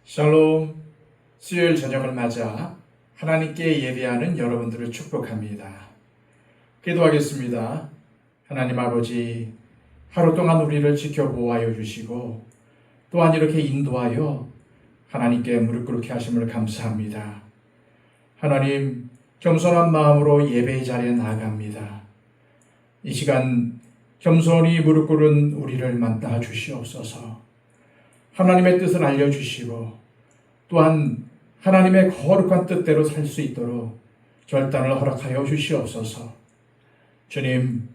샬롬, 수요일 저녁을 맞아 하나님께 예배하는 여러분들을 축복합니다. 기도하겠습니다. 하나님 아버지, 하루 동안 우리를 지켜보아여 주시고 또한 이렇게 인도하여 하나님께 무릎 꿇게 하심을 감사합니다. 하나님, 겸손한 마음으로 예배의 자리에 나아갑니다. 이 시간 겸손히 무릎 꿇은 우리를 만나 주시옵소서. 하나님의 뜻을 알려주시고 또한 하나님의 거룩한 뜻대로 살 수 있도록 결단을 허락하여 주시옵소서. 주님,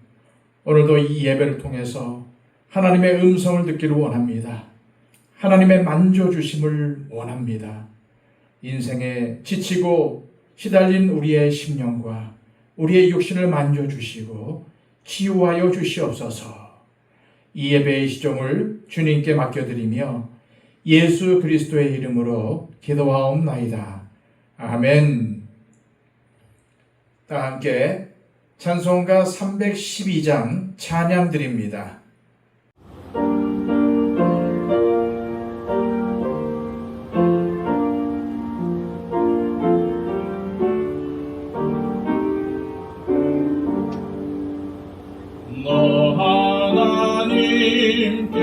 오늘도 이 예배를 통해서 하나님의 음성을 듣기를 원합니다. 하나님의 만져주심을 원합니다. 인생에 지치고 시달린 우리의 심령과 우리의 육신을 만져주시고 치유하여 주시옵소서. 이 예배의 시종을 주님께 맡겨드리며 예수 그리스도의 이름으로 기도하옵나이다. 아멘. 다 함께 찬송가 312장 찬양 드립니다. 너 하나님께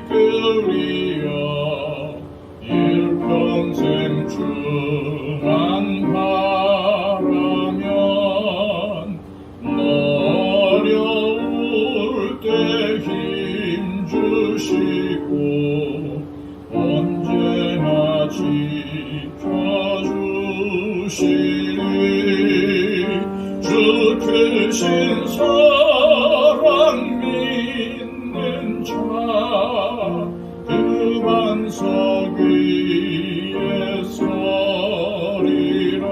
이끌리어 일평생 주만 바라면 너 어려울 때 힘 주시고 언제나 지켜주시리. 주 크신 사랑 믿는 자 그 반석 위에 서리라.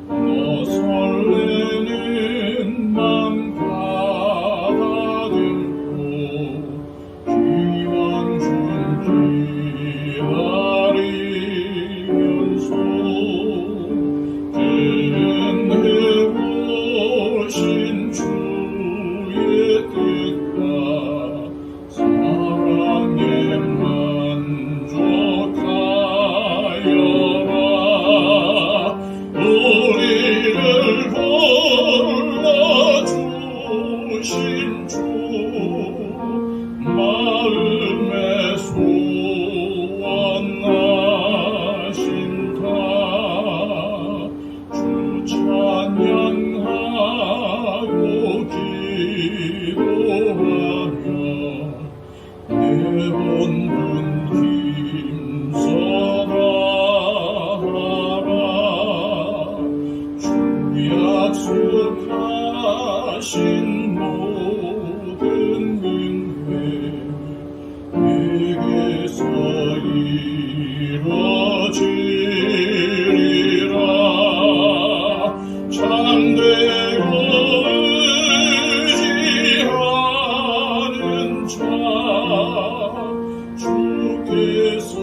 너 설레는 맘 가다듬고 기왕 좀 기다리면서 오신 주의 뜻과 사랑에 만족하여라. 우리를 불러주신 주 마음에 소원하신다. 주 찬양하고 기도하며 내 본분 힘써라 하라. 주 약속하신 모든 은혜 내게서 이루어지리라. 참되어 의지하는 자 주께서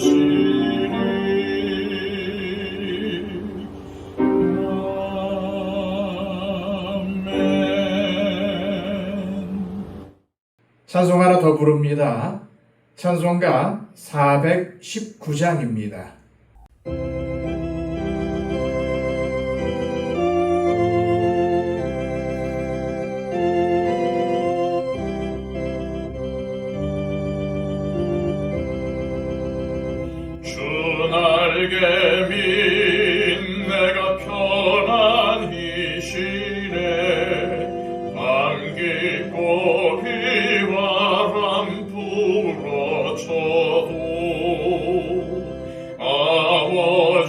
기억하시리. 아멘. 찬송 하나 더 부릅니다. 찬송가 419장입니다. 주 날개 민 내가 편안히 쉬네. 반기고 비바람 불어쳐도 아버지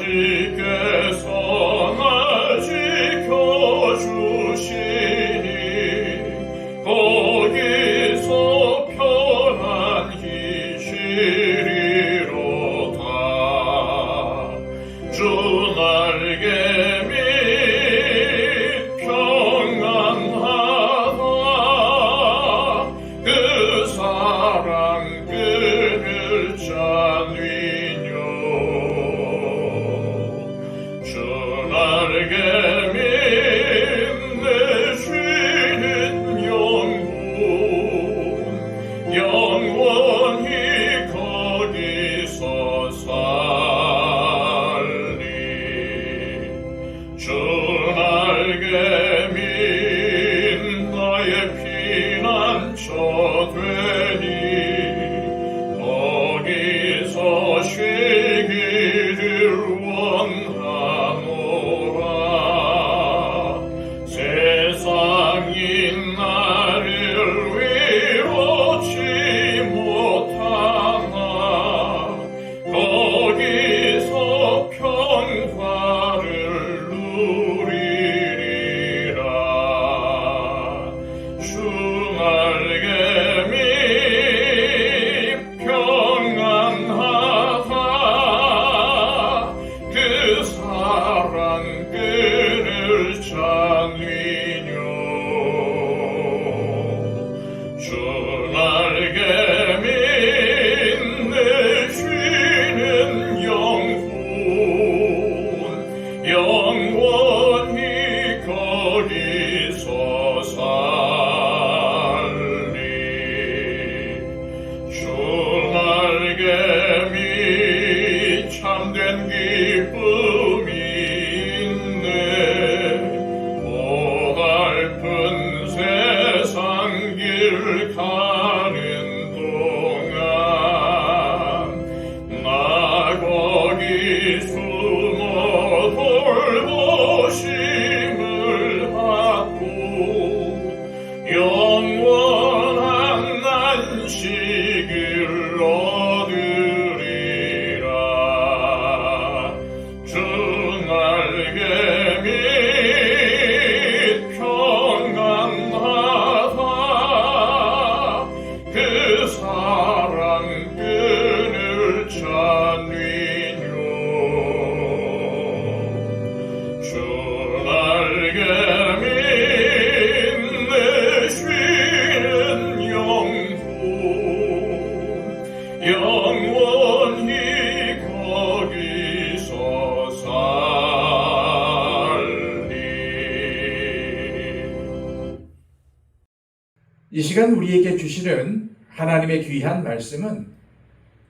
이 시간 우리에게 주시는 하나님의 귀한 말씀은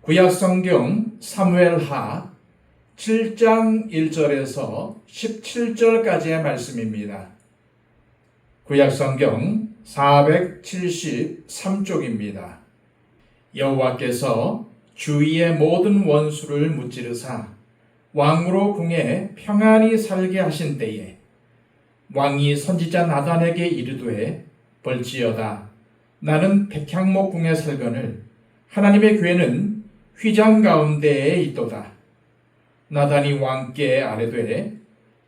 구약성경 사무엘하 7장 1절에서 17절까지의 말씀입니다. 구약성경 473쪽입니다. 여호와께서 주위의 모든 원수를 무찌르사 왕으로 궁에 평안히 살게 하신 때에 왕이 선지자 나단에게 이르되 벌지어다 나는 백향목 궁에 살거늘 하나님의 궤는 휘장 가운데에 있도다. 나단이 왕께 아뢰되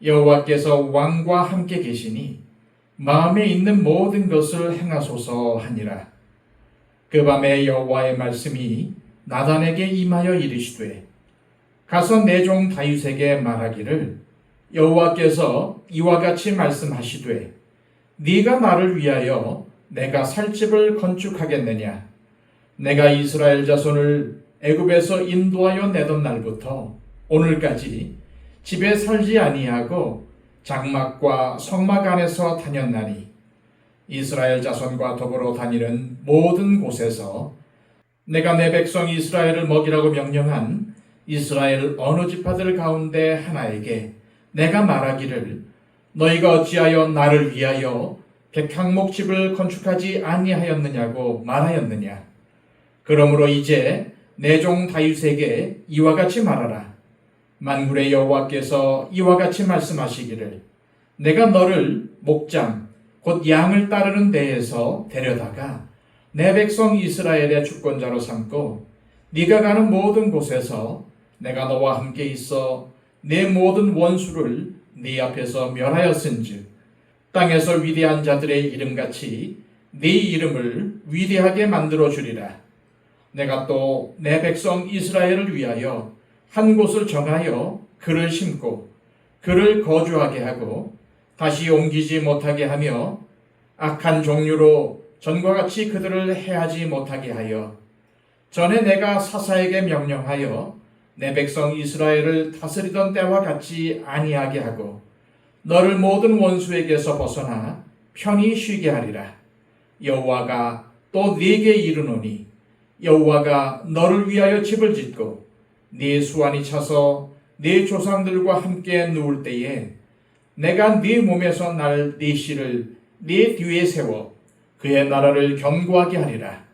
여호와께서 왕과 함께 계시니 마음에 있는 모든 것을 행하소서 하니라. 그 밤에 여호와의 말씀이 나단에게 임하여 이르시되 가서 내 종 다윗에게 말하기를 여호와께서 이와 같이 말씀하시되 네가 나를 위하여 내가 살 집을 건축하겠느냐. 내가 이스라엘 자손을 애굽에서 인도하여 내던 날부터 오늘까지 집에 살지 아니하고 장막과 성막 안에서 다녔나니 이스라엘 자손과 더불어 다니는 모든 곳에서 내가 내 백성 이스라엘을 먹이라고 명령한 이스라엘 어느 지파들 가운데 하나에게 내가 말하기를 너희가 어찌하여 나를 위하여 백향목 집을 건축하지 아니하였느냐고 말하였느냐. 그러므로 이제 내 종 다윗에게 이와 같이 말하라. 만군의 여호와께서 이와 같이 말씀하시기를 내가 너를 목장 곧 양을 따르는 데에서 데려다가 내 백성 이스라엘의 주권자로 삼고 네가 가는 모든 곳에서 내가 너와 함께 있어 내 모든 원수를 네 앞에서 멸하였은즉 땅에서 위대한 자들의 이름같이 네 이름을 위대하게 만들어 주리라. 내가 또 내 백성 이스라엘을 위하여 한 곳을 정하여 그를 심고 그를 거주하게 하고 다시 옮기지 못하게 하며 악한 종류로 전과 같이 그들을 해하지 못하게 하여 전에 내가 사사에게 명령하여 내 백성 이스라엘을 다스리던 때와 같이 아니하게 하고 너를 모든 원수에게서 벗어나 편히 쉬게 하리라. 여호와가 또 네게 이르노니 여호와가 너를 위하여 집을 짓고 네 수완이 차서 네 조상들과 함께 누울 때에 내가 네 몸에서 날 네 씨를 네 뒤에 세워 그의 나라를 견고하게 하리라.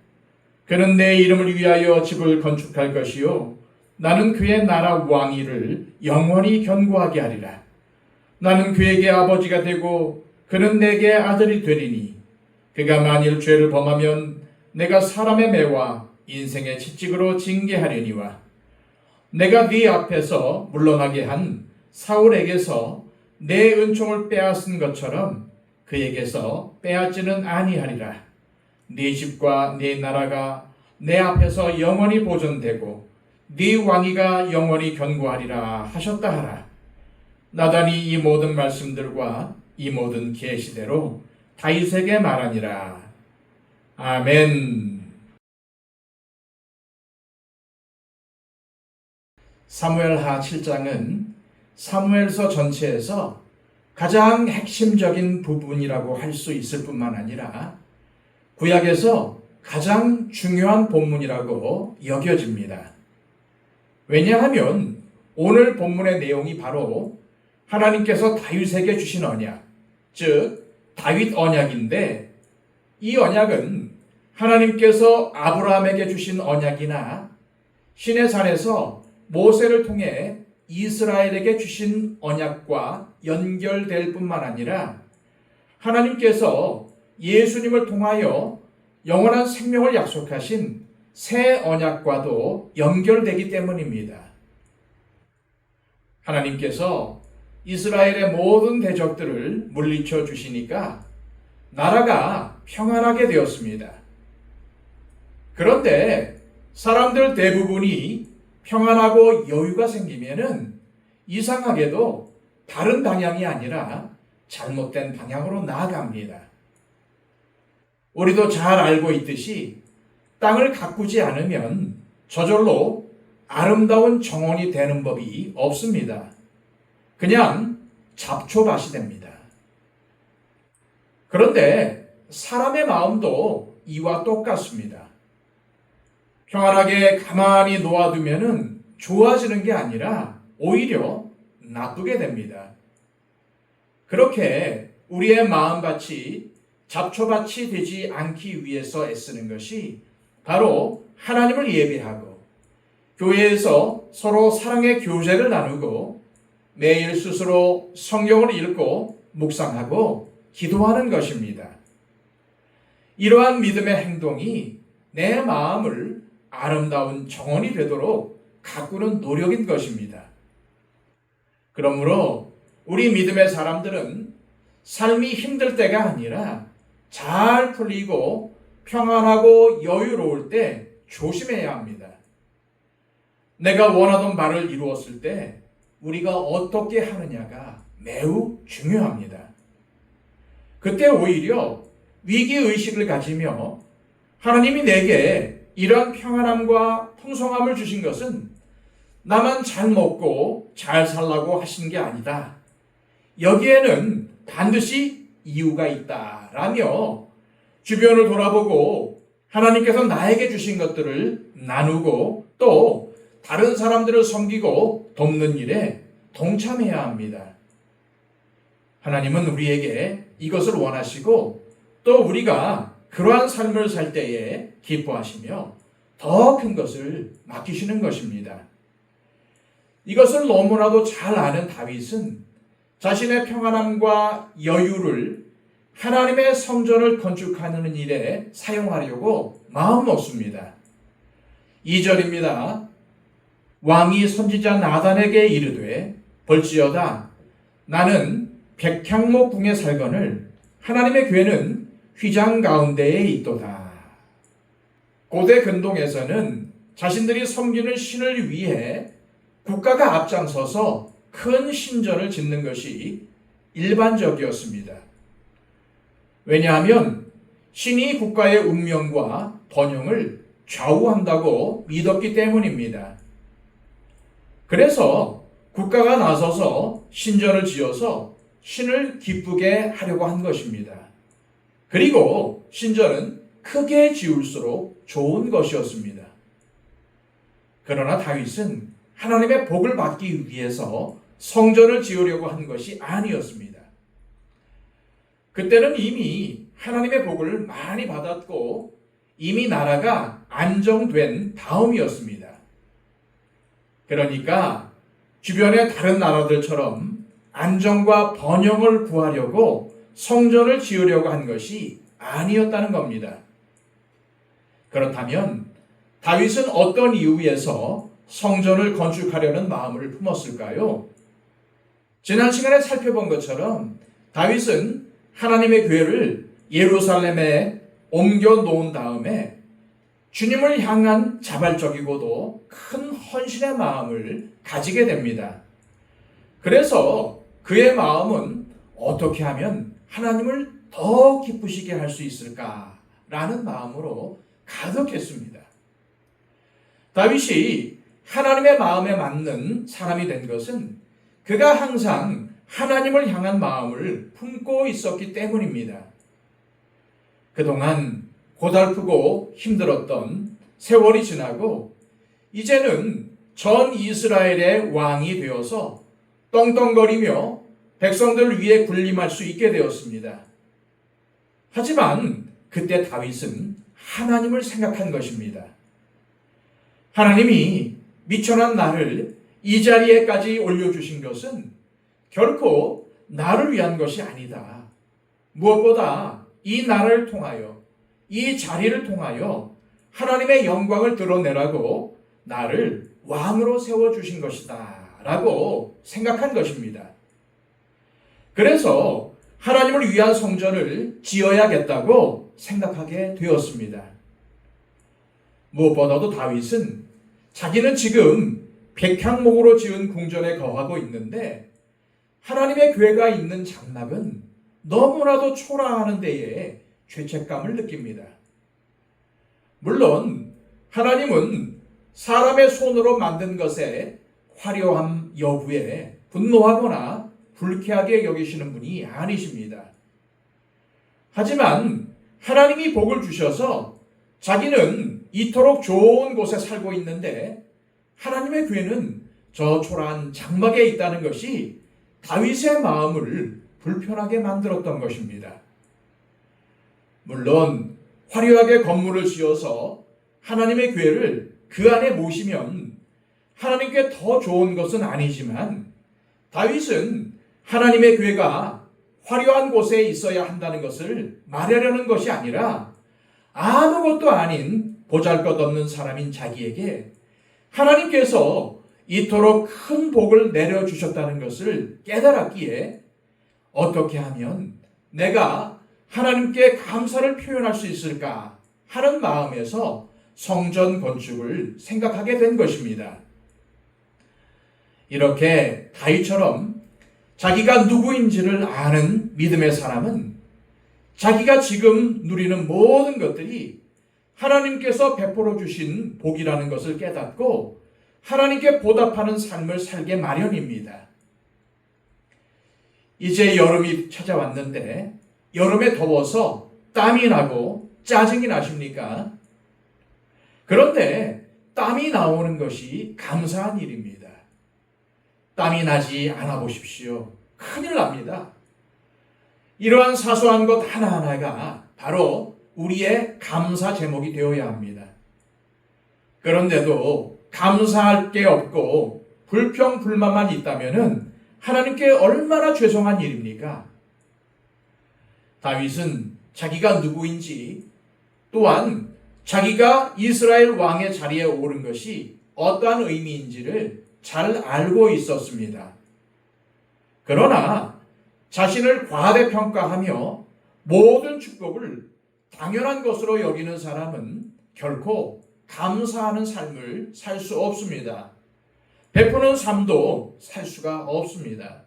그는 내 이름을 위하여 집을 건축할 것이요 나는 그의 나라 왕위를 영원히 견고하게 하리라. 나는 그에게 아버지가 되고 그는 내게 아들이 되리니 그가 만일 죄를 범하면 내가 사람의 매와 인생의 채찍으로 징계하려니와 내가 네 앞에서 물러나게 한 사울에게서 내 은총을 빼앗은 것처럼 그에게서 빼앗지는 아니하리라. 네 집과 네 나라가 내 앞에서 영원히 보존되고 네 왕위가 영원히 견고하리라 하셨다 하라. 나단이 이 모든 말씀들과 이 모든 계시대로 다윗에게 말하니라. 아멘. 사무엘하 7장은 사무엘서 전체에서 가장 핵심적인 부분이라고 할 수 있을 뿐만 아니라 구약에서 가장 중요한 본문이라고 여겨집니다. 왜냐하면 오늘 본문의 내용이 바로 하나님께서 다윗에게 주신 언약, 즉 다윗 언약인데 이 언약은 하나님께서 아브라함에게 주신 언약이나 시내산에서 모세를 통해 이스라엘에게 주신 언약과 연결될 뿐만 아니라 하나님께서 예수님을 통하여 영원한 생명을 약속하신 새 언약과도 연결되기 때문입니다. 하나님께서 이스라엘의 모든 대적들을 물리쳐 주시니까 나라가 평안하게 되었습니다. 그런데 사람들 대부분이 평안하고 여유가 생기면은 이상하게도 다른 방향이 아니라 잘못된 방향으로 나아갑니다. 우리도 잘 알고 있듯이 땅을 가꾸지 않으면 저절로 아름다운 정원이 되는 법이 없습니다. 그냥 잡초밭이 됩니다. 그런데 사람의 마음도 이와 똑같습니다. 평안하게 가만히 놓아두면은 좋아지는 게 아니라 오히려 나쁘게 됩니다. 그렇게 우리의 마음밭이 잡초밭이 되지 않기 위해서 애쓰는 것이 바로 하나님을 예배하고 교회에서 서로 사랑의 교제를 나누고 매일 스스로 성경을 읽고 묵상하고 기도하는 것입니다. 이러한 믿음의 행동이 내 마음을 아름다운 정원이 되도록 가꾸는 노력인 것입니다. 그러므로 우리 믿음의 사람들은 삶이 힘들 때가 아니라 잘 풀리고 평안하고 여유로울 때 조심해야 합니다. 내가 원하던 바를 이루었을 때 우리가 어떻게 하느냐가 매우 중요합니다. 그때 오히려 위기의식을 가지며 하나님이 내게 이러한 평안함과 풍성함을 주신 것은 나만 잘 먹고 잘 살라고 하신 게 아니다. 여기에는 반드시 이유가 있다라며 주변을 돌아보고 하나님께서 나에게 주신 것들을 나누고 또 다른 사람들을 섬기고 돕는 일에 동참해야 합니다. 하나님은 우리에게 이것을 원하시고 또 우리가 그러한 삶을 살 때에 기뻐하시며 더 큰 것을 맡기시는 것입니다. 이것을 너무나도 잘 아는 다윗은 자신의 평안함과 여유를 하나님의 성전을 건축하는 일에 사용하려고 마음먹습니다. 2절입니다. 왕이 선지자 나단에게 이르되 볼지어다 나는 백향목 궁에 살거늘 하나님의 궤는 휘장 가운데에 있도다. 고대 근동에서는 자신들이 섬기는 신을 위해 국가가 앞장서서 큰 신전을 짓는 것이 일반적이었습니다. 왜냐하면 신이 국가의 운명과 번영을 좌우한다고 믿었기 때문입니다. 그래서 국가가 나서서 신전을 지어서 신을 기쁘게 하려고 한 것입니다. 그리고 신전은 크게 지을수록 좋은 것이었습니다. 그러나 다윗은 하나님의 복을 받기 위해서 성전을 지으려고 한 것이 아니었습니다. 그때는 이미 하나님의 복을 많이 받았고 이미 나라가 안정된 다음이었습니다. 그러니까 주변의 다른 나라들처럼 안정과 번영을 구하려고 성전을 지으려고 한 것이 아니었다는 겁니다. 그렇다면 다윗은 어떤 이유에서 성전을 건축하려는 마음을 품었을까요? 지난 시간에 살펴본 것처럼 다윗은 하나님의 궤를 예루살렘에 옮겨 놓은 다음에 주님을 향한 자발적이고도 큰 헌신의 마음을 가지게 됩니다. 그래서 그의 마음은 어떻게 하면 하나님을 더 기쁘시게 할 수 있을까라는 마음으로 가득했습니다. 다윗이 하나님의 마음에 맞는 사람이 된 것은 그가 항상 하나님을 향한 마음을 품고 있었기 때문입니다. 그동안 고달프고 힘들었던 세월이 지나고 이제는 전 이스라엘의 왕이 되어서 떵떵거리며 백성들 위에 군림할 수 있게 되었습니다. 하지만 그때 다윗은 하나님을 생각한 것입니다. 하나님이 미천한 나를 이 자리에까지 올려주신 것은 결코 나를 위한 것이 아니다. 무엇보다 이 나라를 통하여 이 자리를 통하여 하나님의 영광을 드러내라고 나를 왕으로 세워주신 것이다 라고 생각한 것입니다. 그래서 하나님을 위한 성전을 지어야겠다고 생각하게 되었습니다. 무엇보다도 다윗은 자기는 지금 백향목으로 지은 궁전에 거하고 있는데 하나님의 궤가 있는 장막은 너무나도 초라하는 데에 죄책감을 느낍니다. 물론 하나님은 사람의 손으로 만든 것의 화려함 여부에 분노하거나 불쾌하게 여기시는 분이 아니십니다. 하지만 하나님이 복을 주셔서 자기는 이토록 좋은 곳에 살고 있는데 하나님의 교회는 저 초라한 장막에 있다는 것이 다윗의 마음을 불편하게 만들었던 것입니다. 물론 화려하게 건물을 지어서 하나님의 교회를 그 안에 모시면 하나님께 더 좋은 것은 아니지만 다윗은 하나님의 교회가 화려한 곳에 있어야 한다는 것을 말하려는 것이 아니라 아무것도 아닌 보잘것없는 사람인 자기에게 하나님께서 이토록 큰 복을 내려주셨다는 것을 깨달았기에 어떻게 하면 내가 하나님께 감사를 표현할 수 있을까 하는 마음에서 성전 건축을 생각하게 된 것입니다. 이렇게 다윗처럼 자기가 누구인지를 아는 믿음의 사람은 자기가 지금 누리는 모든 것들이 하나님께서 베풀어 주신 복이라는 것을 깨닫고 하나님께 보답하는 삶을 살게 마련입니다. 이제 여름이 찾아왔는데 여름에 더워서 땀이 나고 짜증이 나십니까? 그런데 땀이 나오는 것이 감사한 일입니다. 땀이 나지 않아 보십시오. 큰일 납니다. 이러한 사소한 것 하나하나가 바로 우리의 감사 제목이 되어야 합니다. 그런데도 감사할 게 없고 불평불만만 있다면 하나님께 얼마나 죄송한 일입니까? 다윗은 자기가 누구인지 또한 자기가 이스라엘 왕의 자리에 오른 것이 어떠한 의미인지를 잘 알고 있었습니다. 그러나 자신을 과대평가하며 모든 축복을 당연한 것으로 여기는 사람은 결코 감사하는 삶을 살 수 없습니다. 베푸는 삶도 살 수가 없습니다.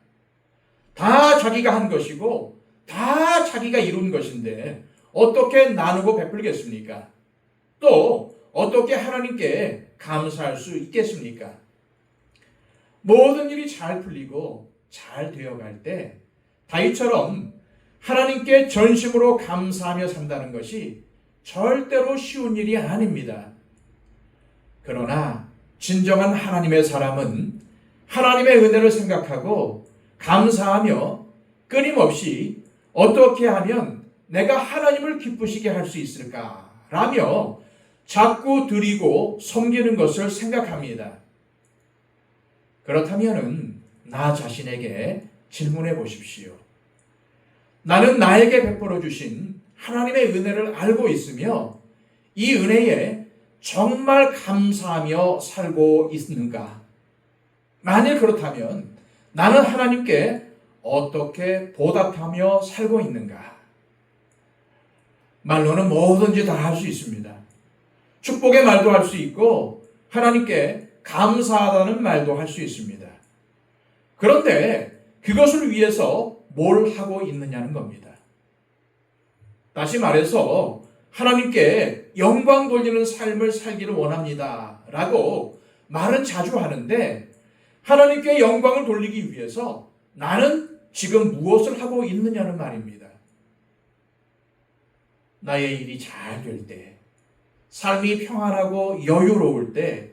다 자기가 한 것이고 다 자기가 이룬 것인데 어떻게 나누고 베풀겠습니까? 또 어떻게 하나님께 감사할 수 있겠습니까? 모든 일이 잘 풀리고 잘 되어갈 때 다윗처럼 하나님께 전심으로 감사하며 산다는 것이 절대로 쉬운 일이 아닙니다. 그러나 진정한 하나님의 사람은 하나님의 은혜를 생각하고 감사하며 끊임없이 어떻게 하면 내가 하나님을 기쁘시게 할 수 있을까 라며 자꾸 드리고 섬기는 것을 생각합니다. 그렇다면 나 자신에게 질문해 보십시오. 나는 나에게 베풀어 주신 하나님의 은혜를 알고 있으며 이 은혜에 정말 감사하며 살고 있는가? 만일 그렇다면 나는 하나님께 어떻게 보답하며 살고 있는가? 말로는 뭐든지 다 할 수 있습니다. 축복의 말도 할 수 있고 하나님께 감사하다는 말도 할 수 있습니다. 그런데 그것을 위해서 뭘 하고 있느냐는 겁니다. 다시 말해서 하나님께 영광 돌리는 삶을 살기를 원합니다 라고 말은 자주 하는데 하나님께 영광을 돌리기 위해서 나는 지금 무엇을 하고 있느냐는 말입니다. 나의 일이 잘 될 때, 삶이 평안하고 여유로울 때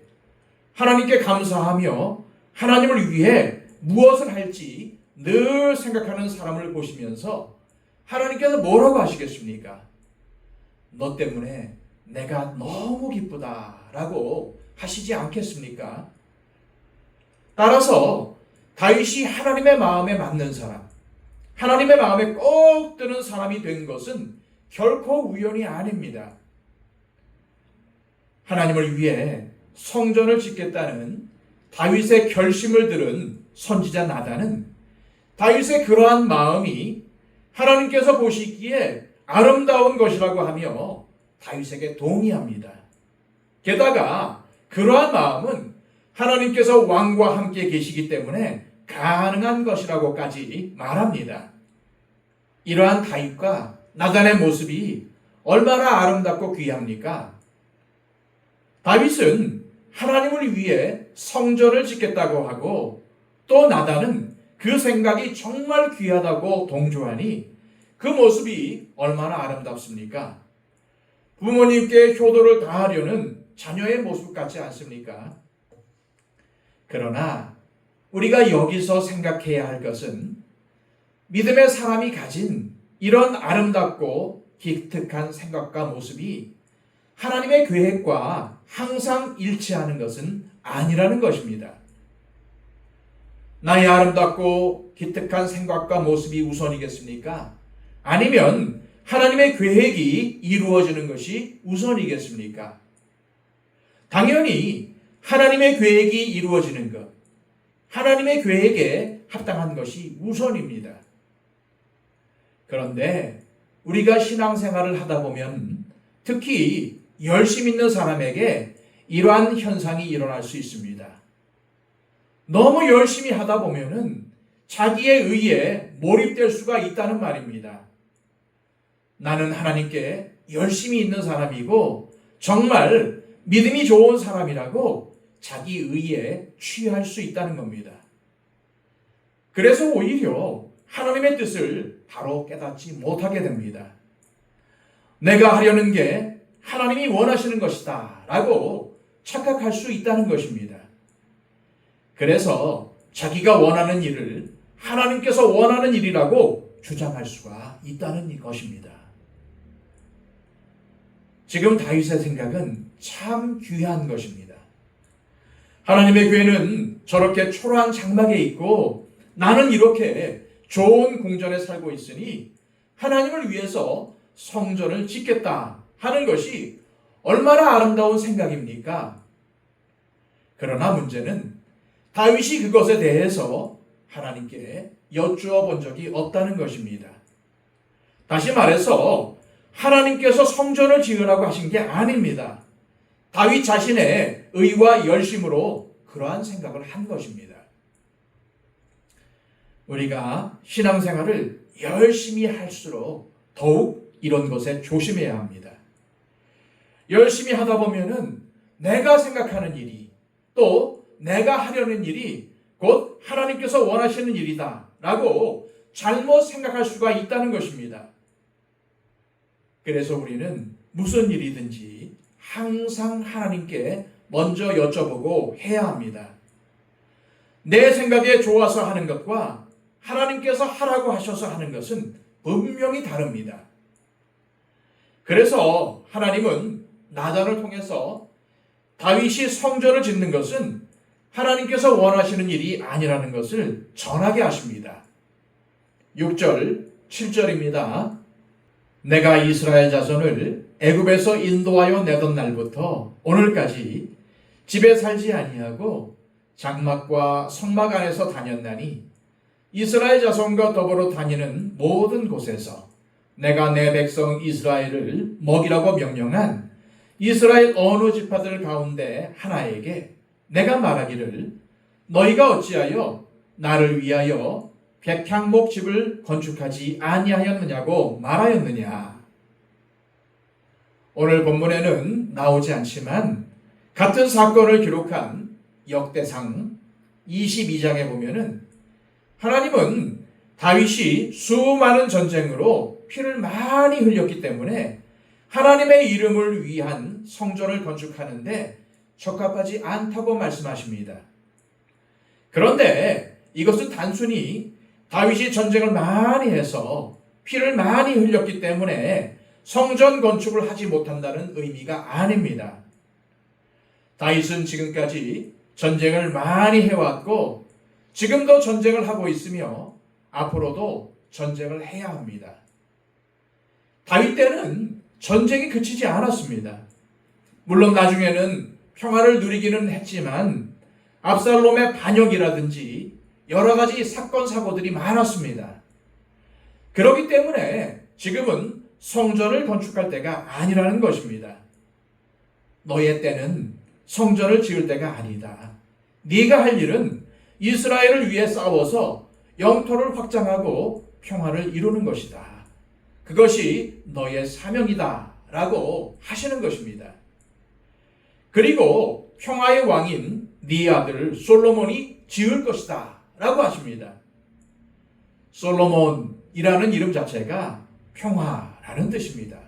하나님께 감사하며 하나님을 위해 무엇을 할지 늘 생각하는 사람을 보시면서 하나님께서 뭐라고 하시겠습니까? 너 때문에 내가 너무 기쁘다라고 하시지 않겠습니까? 따라서 다윗이 하나님의 마음에 맞는 사람, 하나님의 마음에 꼭 드는 사람이 된 것은 결코 우연이 아닙니다. 하나님을 위해 성전을 짓겠다는 다윗의 결심을 들은 선지자 나단은 다윗의 그러한 마음이 하나님께서 보시기에 아름다운 것이라고 하며 다윗에게 동의합니다. 게다가 그러한 마음은 하나님께서 왕과 함께 계시기 때문에 가능한 것이라고까지 말합니다. 이러한 다윗과 나단의 모습이 얼마나 아름답고 귀합니까? 다윗은 하나님을 위해 성전을 짓겠다고 하고 또 나단은 그 생각이 정말 귀하다고 동조하니 그 모습이 얼마나 아름답습니까? 부모님께 효도를 다하려는 자녀의 모습 같지 않습니까? 그러나 우리가 여기서 생각해야 할 것은 믿음의 사람이 가진 이런 아름답고 기특한 생각과 모습이 하나님의 계획과 항상 일치하는 것은 아니라는 것입니다. 나의 아름답고 기특한 생각과 모습이 우선이겠습니까? 아니면 하나님의 계획이 이루어지는 것이 우선이겠습니까? 당연히 하나님의 계획이 이루어지는 것, 하나님의 계획에 합당한 것이 우선입니다. 그런데 우리가 신앙생활을 하다 보면 특히 열심 있는 사람에게 이러한 현상이 일어날 수 있습니다. 너무 열심히 하다 보면은 자기의 의에 몰입될 수가 있다는 말입니다. 나는 하나님께 열심히 있는 사람이고 정말 믿음이 좋은 사람이라고 자기 의에 취할 수 있다는 겁니다. 그래서 오히려 하나님의 뜻을 바로 깨닫지 못하게 됩니다. 내가 하려는 게 하나님이 원하시는 것이다 라고 착각할 수 있다는 것입니다. 그래서 자기가 원하는 일을 하나님께서 원하는 일이라고 주장할 수가 있다는 것입니다. 지금 다윗의 생각은 참 귀한 것입니다. 하나님의 교회는 저렇게 초라한 장막에 있고 나는 이렇게 좋은 궁전에 살고 있으니 하나님을 위해서 성전을 짓겠다 하는 것이 얼마나 아름다운 생각입니까? 그러나 문제는 다윗이 그것에 대해서 하나님께 여쭈어 본 적이 없다는 것입니다. 다시 말해서 하나님께서 성전을 지으라고 하신 게 아닙니다. 다윗 자신의 의와 열심으로 그러한 생각을 한 것입니다. 우리가 신앙생활을 열심히 할수록 더욱 이런 것에 조심해야 합니다. 열심히 하다 보면은 내가 생각하는 일이 또 내가 하려는 일이 곧 하나님께서 원하시는 일이다 라고 잘못 생각할 수가 있다는 것입니다. 그래서 우리는 무슨 일이든지 항상 하나님께 먼저 여쭤보고 해야 합니다. 내 생각에 좋아서 하는 것과 하나님께서 하라고 하셔서 하는 것은 분명히 다릅니다. 그래서 하나님은 나단을 통해서 다윗이 성전을 짓는 것은 하나님께서 원하시는 일이 아니라는 것을 전하게 하십니다. 6절, 7절입니다. 내가 이스라엘 자손을 애굽에서 인도하여 내던 날부터 오늘까지 집에 살지 아니하고 장막과 성막 안에서 다녔나니 이스라엘 자손과 더불어 다니는 모든 곳에서 내가 내 백성 이스라엘을 먹이라고 명령한 이스라엘 어느 지파들 가운데 하나에게 내가 말하기를 너희가 어찌하여 나를 위하여 백향목 집을 건축하지 아니하였느냐고 말하였느냐. 오늘 본문에는 나오지 않지만 같은 사건을 기록한 역대상 22장에 보면은 하나님은 다윗이 수많은 전쟁으로 피를 많이 흘렸기 때문에 하나님의 이름을 위한 성전을 건축하는데 적합하지 않다고 말씀하십니다. 그런데 이것은 단순히 다윗이 전쟁을 많이 해서 피를 많이 흘렸기 때문에 성전 건축을 하지 못한다는 의미가 아닙니다. 다윗은 지금까지 전쟁을 많이 해왔고 지금도 전쟁을 하고 있으며 앞으로도 전쟁을 해야 합니다. 다윗 때는 전쟁이 그치지 않았습니다. 물론 나중에는 평화를 누리기는 했지만 압살롬의 반역이라든지 여러 가지 사건 사고들이 많았습니다. 그렇기 때문에 지금은 성전을 건축할 때가 아니라는 것입니다. 너의 때는 성전을 지을 때가 아니다. 네가 할 일은 이스라엘을 위해 싸워서 영토를 확장하고 평화를 이루는 것이다. 그것이 너의 사명이다 라고 하시는 것입니다. 그리고 평화의 왕인 네 아들 솔로몬이 지을 것이다 라고 하십니다. 솔로몬이라는 이름 자체가 평화라는 뜻입니다.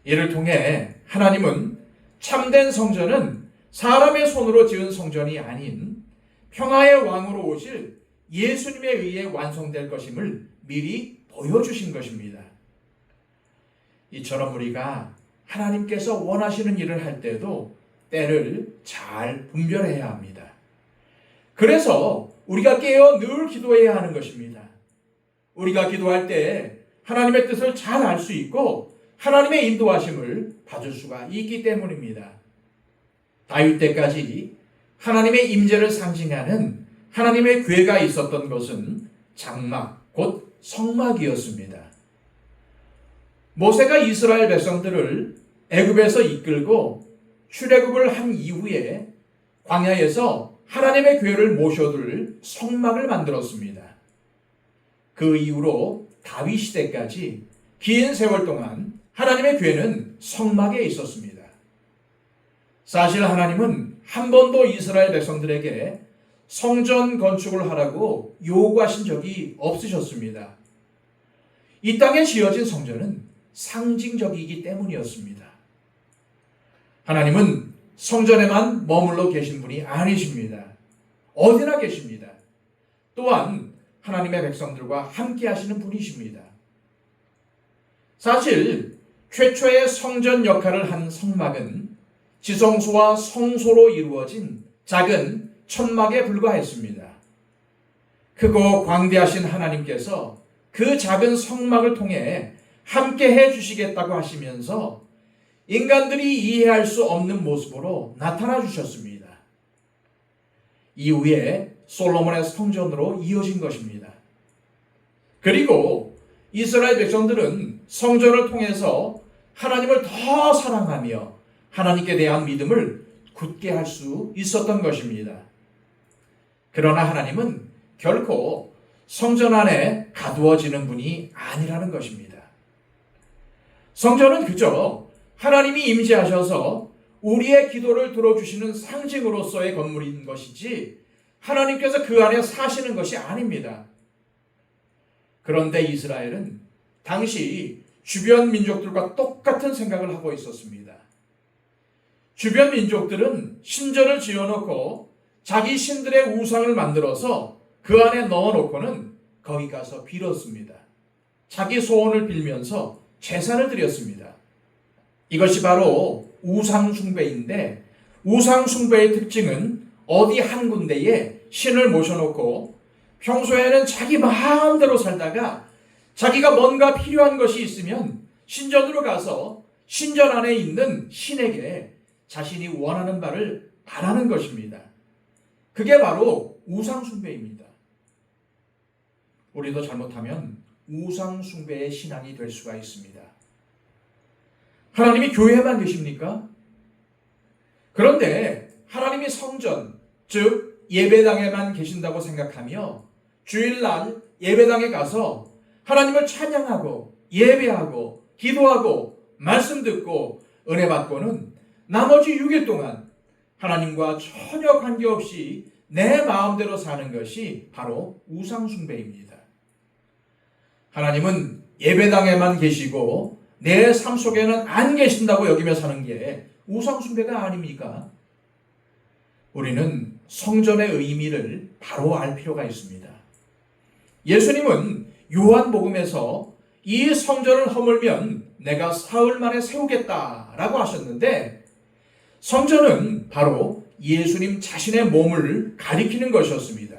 이를 통해 하나님은 참된 성전은 사람의 손으로 지은 성전이 아닌 평화의 왕으로 오실 예수님에 의해 완성될 것임을 미리 보여주신 것입니다. 이처럼 우리가 하나님께서 원하시는 일을 할 때도 때를 잘 분별해야 합니다. 그래서 우리가 깨어 늘 기도해야 하는 것입니다. 우리가 기도할 때 하나님의 뜻을 잘 알 수 있고 하나님의 인도하심을 받을 수가 있기 때문입니다. 다윗 때까지 하나님의 임재를 상징하는 하나님의 궤가 있었던 것은 장막, 곧 성막이었습니다. 모세가 이스라엘 백성들을 애굽에서 이끌고 출애굽을 한 이후에 광야에서 하나님의 궤를 모셔둘 성막을 만들었습니다. 그 이후로 다윗 시대까지 긴 세월 동안 하나님의 궤는 성막에 있었습니다. 사실 하나님은 한 번도 이스라엘 백성들에게 성전 건축을 하라고 요구하신 적이 없으셨습니다. 이 땅에 지어진 성전은 상징적이기 때문이었습니다. 하나님은 성전에만 머물러 계신 분이 아니십니다. 어디나 계십니다. 또한 하나님의 백성들과 함께 하시는 분이십니다. 사실 최초의 성전 역할을 한 성막은 지성소와 성소로 이루어진 작은 천막에 불과했습니다. 크고 광대하신 하나님께서 그 작은 성막을 통해 함께 해주시겠다고 하시면서 인간들이 이해할 수 없는 모습으로 나타나 주셨습니다. 이후에 솔로몬의 성전으로 이어진 것입니다. 그리고 이스라엘 백성들은 성전을 통해서 하나님을 더 사랑하며 하나님께 대한 믿음을 굳게 할 수 있었던 것입니다. 그러나 하나님은 결코 성전 안에 가두어지는 분이 아니라는 것입니다. 성전은 그저 하나님이 임재하셔서 우리의 기도를 들어주시는 상징으로서의 건물인 것이지 하나님께서 그 안에 사시는 것이 아닙니다. 그런데 이스라엘은 당시 주변 민족들과 똑같은 생각을 하고 있었습니다. 주변 민족들은 신전을 지어놓고 자기 신들의 우상을 만들어서 그 안에 넣어놓고는 거기 가서 빌었습니다. 자기 소원을 빌면서 제사를 드렸습니다. 이것이 바로 우상숭배인데 우상숭배의 특징은 어디 한 군데에 신을 모셔놓고 평소에는 자기 마음대로 살다가 자기가 뭔가 필요한 것이 있으면 신전으로 가서 신전 안에 있는 신에게 자신이 원하는 바를 바라는 것입니다. 그게 바로 우상숭배입니다. 우리도 잘못하면 우상숭배의 신앙이 될 수가 있습니다. 하나님이 교회에만 계십니까? 그런데 하나님이 성전, 즉 예배당에만 계신다고 생각하며 주일날 예배당에 가서 하나님을 찬양하고 예배하고 기도하고 말씀 듣고 은혜 받고는 나머지 6일 동안 하나님과 전혀 관계없이 내 마음대로 사는 것이 바로 우상숭배입니다. 하나님은 예배당에만 계시고 내 삶 속에는 안 계신다고 여기며 사는 게 우상숭배가 아닙니까? 우리는 성전의 의미를 바로 알 필요가 있습니다. 예수님은 요한복음에서 이 성전을 허물면 내가 사흘 만에 세우겠다라고 하셨는데 성전은 바로 예수님 자신의 몸을 가리키는 것이었습니다.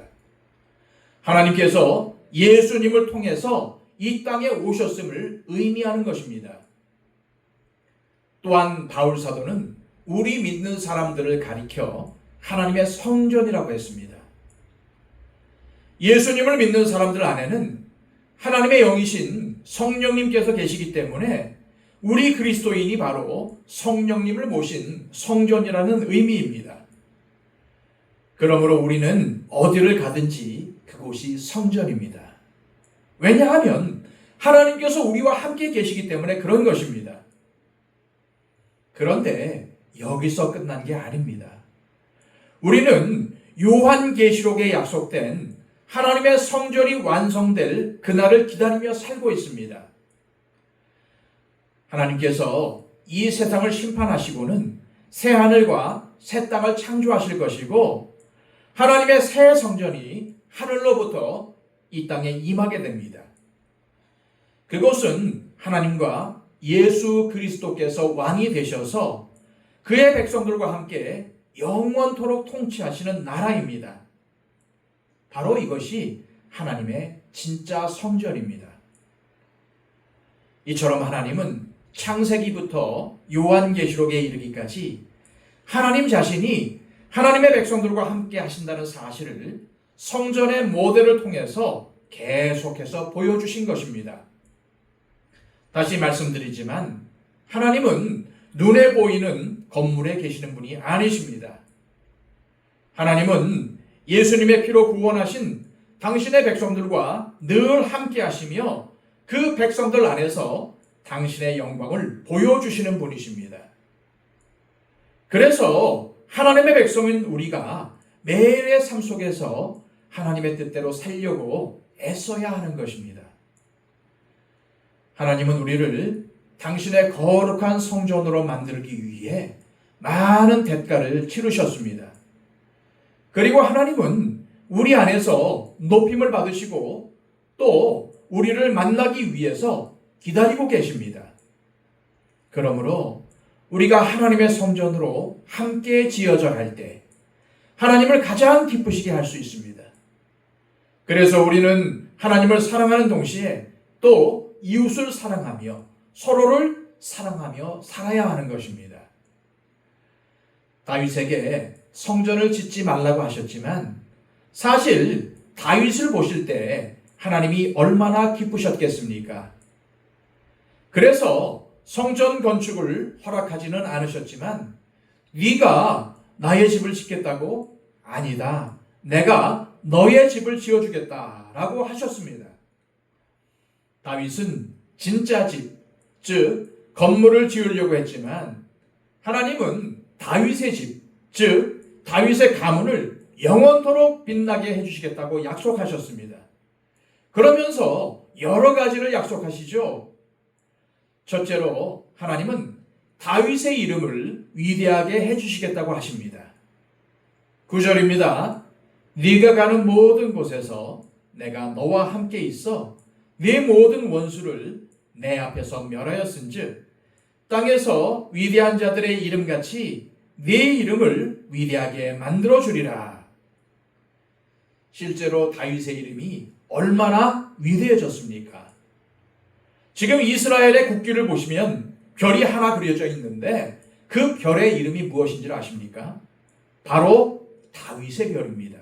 하나님께서 예수님을 통해서 이 땅에 오셨음을 의미하는 것입니다. 또한 바울 사도는 우리 믿는 사람들을 가리켜 하나님의 성전이라고 했습니다. 예수님을 믿는 사람들 안에는 하나님의 영이신 성령님께서 계시기 때문에 우리 그리스도인이 바로 성령님을 모신 성전이라는 의미입니다. 그러므로 우리는 어디를 가든지 그곳이 성전입니다. 왜냐하면 하나님께서 우리와 함께 계시기 때문에 그런 것입니다. 그런데 여기서 끝난 게 아닙니다. 우리는 요한계시록에 약속된 하나님의 성전이 완성될 그날을 기다리며 살고 있습니다. 하나님께서 이 세상을 심판하시고는 새 하늘과 새 땅을 창조하실 것이고 하나님의 새 성전이 하늘로부터 이 땅에 임하게 됩니다. 그것은 하나님과 예수 그리스도께서 왕이 되셔서 그의 백성들과 함께 영원토록 통치하시는 나라입니다. 바로 이것이 하나님의 진짜 성전입니다. 이처럼 하나님은 창세기부터 요한계시록에 이르기까지 하나님 자신이 하나님의 백성들과 함께 하신다는 사실을 성전의 모델을 통해서 계속해서 보여주신 것입니다. 다시 말씀드리지만 하나님은 눈에 보이는 건물에 계시는 분이 아니십니다. 하나님은 예수님의 피로 구원하신 당신의 백성들과 늘 함께 하시며 그 백성들 안에서 당신의 영광을 보여주시는 분이십니다. 그래서 하나님의 백성인 우리가 매일의 삶 속에서 하나님의 뜻대로 살려고 애써야 하는 것입니다. 하나님은 우리를 당신의 거룩한 성전으로 만들기 위해 많은 대가를 치르셨습니다. 그리고 하나님은 우리 안에서 높임을 받으시고 또 우리를 만나기 위해서 기다리고 계십니다. 그러므로 우리가 하나님의 성전으로 함께 지어져 갈 때 하나님을 가장 기쁘시게 할 수 있습니다. 그래서 우리는 하나님을 사랑하는 동시에 또 이웃을 사랑하며 서로를 사랑하며 살아야 하는 것입니다. 다윗에게 성전을 짓지 말라고 하셨지만 사실 다윗을 보실 때 하나님이 얼마나 기쁘셨겠습니까? 그래서 성전 건축을 허락하지는 않으셨지만 네가 나의 집을 짓겠다고? 아니다. 내가 너의 집을 지어주겠다라고 하셨습니다. 다윗은 진짜 집, 즉 건물을 지으려고 했지만 하나님은 다윗의 집, 즉 다윗의 가문을 영원토록 빛나게 해주시겠다고 약속하셨습니다. 그러면서 여러 가지를 약속하시죠. 첫째로 하나님은 다윗의 이름을 위대하게 해주시겠다고 하십니다. 9절입니다. 네가 가는 모든 곳에서 내가 너와 함께 있어 네 모든 원수를 내 앞에서 멸하였은즉 땅에서 위대한 자들의 이름같이 네 이름을 위대하게 만들어주리라. 실제로 다윗의 이름이 얼마나 위대해졌습니까? 지금 이스라엘의 국기를 보시면 별이 하나 그려져 있는데 그 별의 이름이 무엇인지 아십니까? 바로 다윗의 별입니다.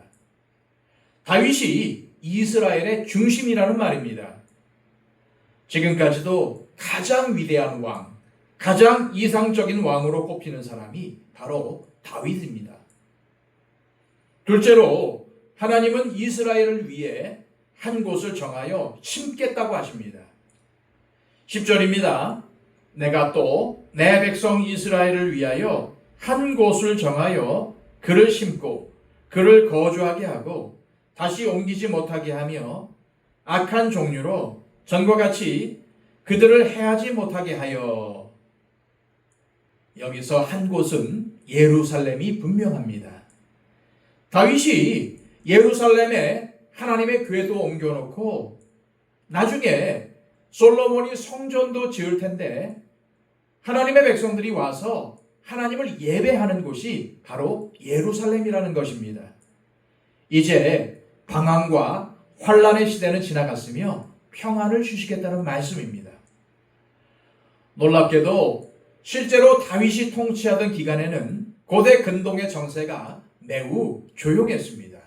다윗이 이스라엘의 중심이라는 말입니다. 지금까지도 가장 위대한 왕, 가장 이상적인 왕으로 꼽히는 사람이 바로 다윗입니다. 둘째로 하나님은 이스라엘을 위해 한 곳을 정하여 심겠다고 하십니다. 10절입니다. 내가 또 내 백성 이스라엘을 위하여 한 곳을 정하여 그를 심고 그를 거주하게 하고 다시 옮기지 못하게 하며 악한 종류로 전과 같이 그들을 해하지 못하게 하여. 여기서 한 곳은 예루살렘이 분명합니다. 다윗이 예루살렘에 하나님의 궤도 옮겨놓고 나중에 솔로몬이 성전도 지을 텐데 하나님의 백성들이 와서 하나님을 예배하는 곳이 바로 예루살렘이라는 것입니다. 이제 방황과 환란의 시대는 지나갔으며 평안을 주시겠다는 말씀입니다. 놀랍게도 실제로 다윗이 통치하던 기간에는 고대 근동의 정세가 매우 조용했습니다.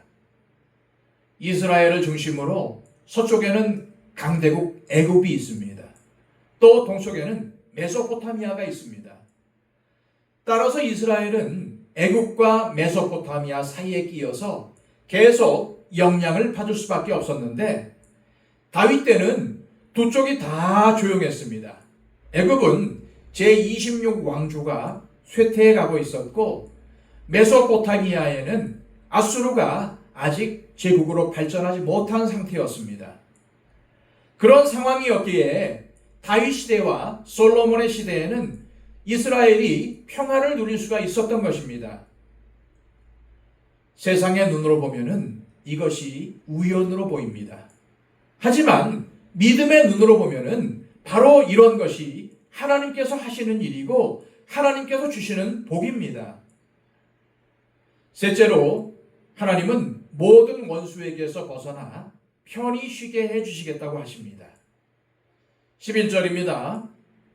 이스라엘을 중심으로 서쪽에는 강대국 애굽이 있습니다. 또 동쪽에는 메소포타미아가 있습니다. 따라서 이스라엘은 애굽과 메소포타미아 사이에 끼어서 계속 영향을 받을 수밖에 없었는데 다윗 때는 두 쪽이 다 조용했습니다. 애굽은 제26 왕조가 쇠퇴해 가고 있었고 메소포타미아에는 아수르가 아직 제국으로 발전하지 못한 상태였습니다. 그런 상황이었기에 다윗 시대와 솔로몬의 시대에는 이스라엘이 평안을 누릴 수가 있었던 것입니다. 세상의 눈으로 보면은 이것이 우연으로 보입니다. 하지만 믿음의 눈으로 보면은 바로 이런 것이 하나님께서 하시는 일이고 하나님께서 주시는 복입니다. 셋째로 하나님은 모든 원수에게서 벗어나 편히 쉬게 해주시겠다고 하십니다. 11절입니다.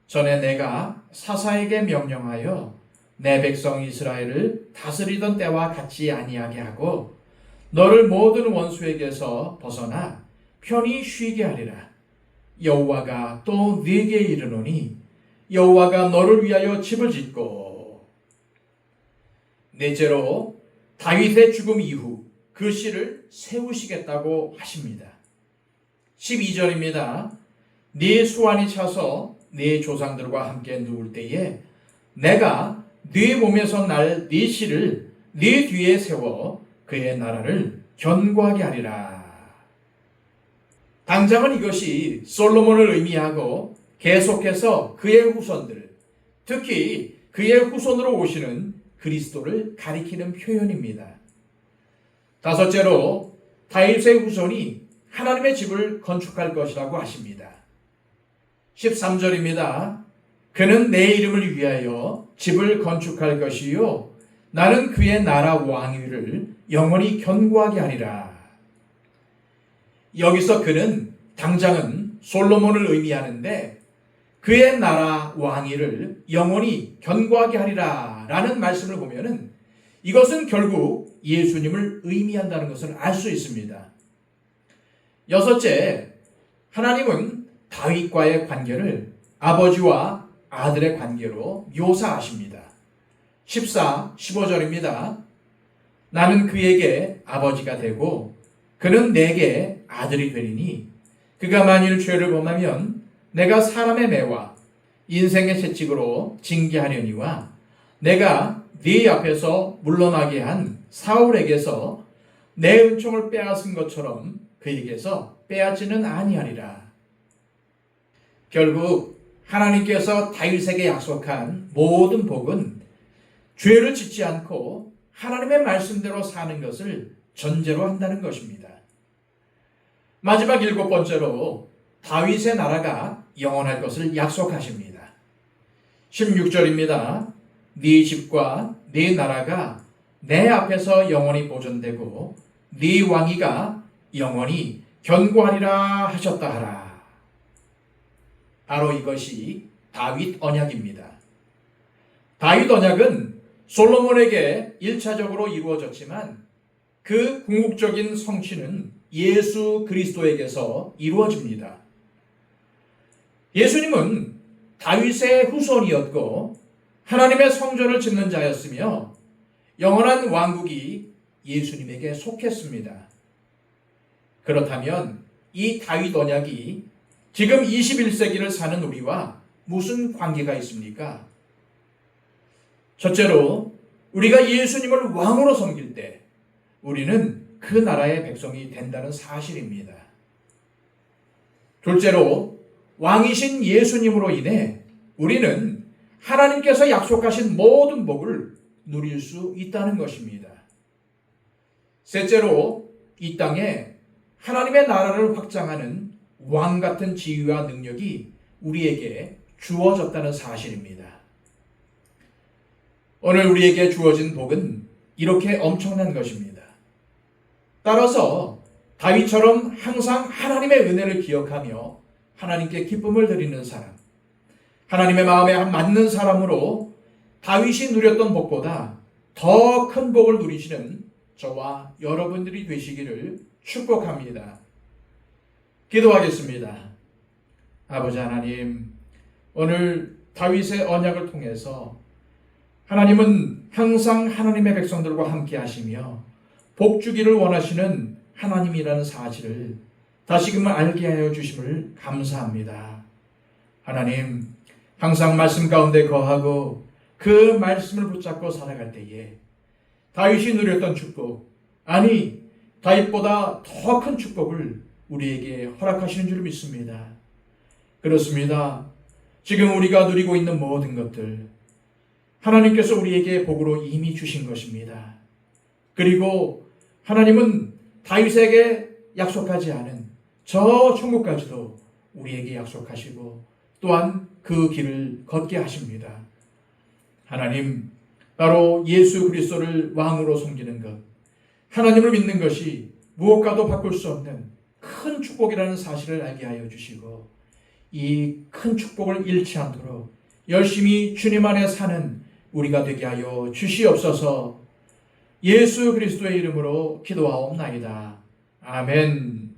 전에 내가 사사에게 명령하여 내 백성 이스라엘을 다스리던 때와 같지 아니하게 하고 너를 모든 원수에게서 벗어나 편히 쉬게 하리라. 여호와가 또 네게 이르노니 여호와가 너를 위하여 집을 짓고. 넷째로 다윗의 죽음 이후 그 씨를 세우시겠다고 하십니다. 12절입니다. 네 수완이 차서 네 조상들과 함께 누울 때에 내가 네 몸에서 날 네 씨를 네 뒤에 세워 그의 나라를 견고하게 하리라. 당장은 이것이 솔로몬을 의미하고 계속해서 그의 후손들, 특히 그의 후손으로 오시는 그리스도를 가리키는 표현입니다. 다섯째로 다윗의 후손이 하나님의 집을 건축할 것이라고 하십니다. 13절입니다. 그는 내 이름을 위하여 집을 건축할 것이요 나는 그의 나라 왕위를 영원히 견고하게 하리라. 여기서 그는 당장은 솔로몬을 의미하는데 그의 나라 왕위를 영원히 견고하게 하리라 라는 말씀을 보면은 이것은 결국 예수님을 의미한다는 것을 알 수 있습니다. 여섯째, 하나님은 다윗과의 관계를 아버지와 아들의 관계로 묘사하십니다. 14, 15절입니다. 나는 그에게 아버지가 되고 그는 내게 아들이 되리니 그가 만일 죄를 범하면 내가 사람의 매와 인생의 채찍으로 징계하려니와 내가 네 앞에서 물러나게 한 사울에게서 내 은총을 빼앗은 것처럼 그에게서 빼앗지는 아니하리라. 결국 하나님께서 다윗에게 약속한 모든 복은 죄를 짓지 않고 하나님의 말씀대로 사는 것을 전제로 한다는 것입니다. 마지막 일곱 번째로 다윗의 나라가 영원할 것을 약속하십니다. 16절입니다. 네 집과 네 나라가 내 앞에서 영원히 보존되고 네 왕위가 영원히 견고하리라 하셨다 하라. 바로 이것이 다윗 언약입니다. 다윗 언약은 솔로몬에게 1차적으로 이루어졌지만 그 궁극적인 성취는 예수 그리스도에게서 이루어집니다. 예수님은 다윗의 후손이었고 하나님의 성전을 짓는 자였으며 영원한 왕국이 예수님에게 속했습니다. 그렇다면 이 다윗 언약이 지금 21세기를 사는 우리와 무슨 관계가 있습니까? 첫째로 우리가 예수님을 왕으로 섬길 때 우리는 그 나라의 백성이 된다는 사실입니다. 둘째로 왕이신 예수님으로 인해 우리는 하나님께서 약속하신 모든 복을 누릴 수 있다는 것입니다. 셋째로 이 땅에 하나님의 나라를 확장하는 왕 같은 지위와 능력이 우리에게 주어졌다는 사실입니다. 오늘 우리에게 주어진 복은 이렇게 엄청난 것입니다. 따라서 다윗처럼 항상 하나님의 은혜를 기억하며 하나님께 기쁨을 드리는 사람, 하나님의 마음에 맞는 사람으로 다윗이 누렸던 복보다 더 큰 복을 누리시는 저와 여러분들이 되시기를 축복합니다. 기도하겠습니다. 아버지 하나님, 오늘 다윗의 언약을 통해서 하나님은 항상 하나님의 백성들과 함께 하시며 복 주기를 원하시는 하나님이라는 사실을 다시금 알게 하여 주심을 감사합니다. 하나님, 항상 말씀 가운데 거하고 그 말씀을 붙잡고 살아갈 때에 다윗이 누렸던 축복, 아니 다윗보다 더 큰 축복을 우리에게 허락하시는 줄 믿습니다. 그렇습니다. 지금 우리가 누리고 있는 모든 것들 하나님께서 우리에게 복으로 이미 주신 것입니다. 그리고 하나님은 다윗에게 약속하지 않은 저 천국까지도 우리에게 약속하시고 또한 그 길을 걷게 하십니다. 하나님, 바로 예수 그리스도를 왕으로 섬기는 것, 하나님을 믿는 것이 무엇과도 바꿀 수 없는 큰 축복이라는 사실을 알게 하여 주시고 이 큰 축복을 잃지 않도록 열심히 주님 안에 사는 우리가 되게 하여 주시옵소서. 예수 그리스도의 이름으로 기도하옵나이다. 아멘.